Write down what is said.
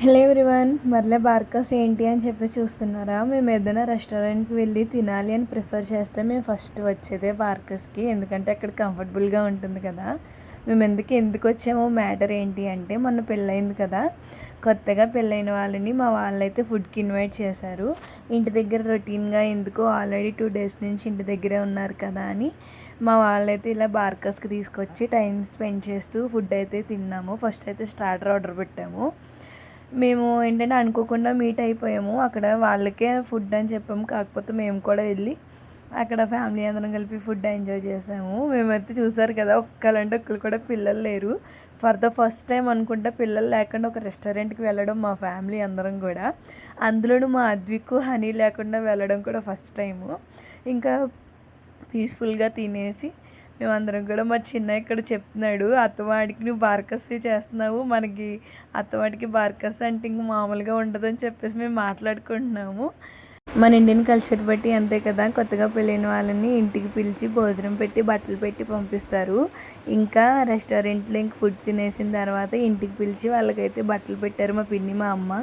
Hello everyone, మరలే Barkas ఏంటి అని చెప్పి చూస్తున్నారా? మేము ఏదైనా రెస్టారెంట్కి వెళ్ళి తినాలి అని ప్రిఫర్ చేస్తే మేము ఫస్ట్ వచ్చేదే బార్కస్కి. ఎందుకంటే అక్కడ కంఫర్టబుల్గా ఉంటుంది కదా. మేము ఎందుకు వచ్చామో మ్యాటర్ ఏంటి అంటే, మొన్న పెళ్ళయింది కదా, కొత్తగా పెళ్ళైన వాళ్ళని మా వాళ్ళైతే ఫుడ్కి ఇన్వైట్ చేశారు. ఇంటి దగ్గర రొటీన్గా ఎందుకో ఆల్రెడీ 2 days నుంచి ఇంటి దగ్గరే ఉన్నారు కదా అని మా వాళ్ళైతే ఇలా బార్కస్కి తీసుకొచ్చి టైం స్పెండ్ చేస్తూ ఫుడ్ అయితే తిన్నాము. ఫస్ట్ అయితే స్టార్టర్ ఆర్డర్ పెట్టాము. మేము ఏంటంటే అనుకోకుండా మీట్ అయిపోయాము. అక్కడ వాళ్ళకే ఫుడ్ అని చెప్పాము, కాకపోతే మేము కూడా వెళ్ళి అక్కడ ఫ్యామిలీ అందరం కలిపి ఫుడ్ ఎంజాయ్ చేసాము. మేమైతే చూసారు కదా, ఒక్కరు కూడా పిల్లలు లేరు. ఫర్ ద ఫస్ట్ టైం అనుకుంటా పిల్లలు లేకుండా ఒక రెస్టారెంట్కి వెళ్ళడం మా ఫ్యామిలీ అందరం కూడా. అందులోనూ మా అద్వికు హనీ లేకుండా వెళ్ళడం కూడా ఫస్ట్ టైము. ఇంకా పీస్ఫుల్గా తినేసి మేమందరం కూడా, మా చిన్న ఇక్కడ చెప్తున్నాడు, అత్తవాడికి నువ్వు బార్కస్ చేస్తున్నావు, మనకి అత్తవాడికి బార్కస్ అంటే ఇంక మామూలుగా ఉండదని చెప్పేసి మేము మాట్లాడుకుంటున్నాము. మన ఇండియన్ కల్చర్ బట్టి అంతే కదా, కొత్తగా పెళ్ళైన వాళ్ళని ఇంటికి పిలిచి భోజనం పెట్టి బట్టలు పెట్టి పంపిస్తారు. ఇంకా రెస్టారెంట్లో ఇంక ఫుడ్ తినేసిన తర్వాత ఇంటికి పిలిచి వాళ్ళకైతే బట్టలు పెట్టారు మా పిన్ని మా అమ్మ.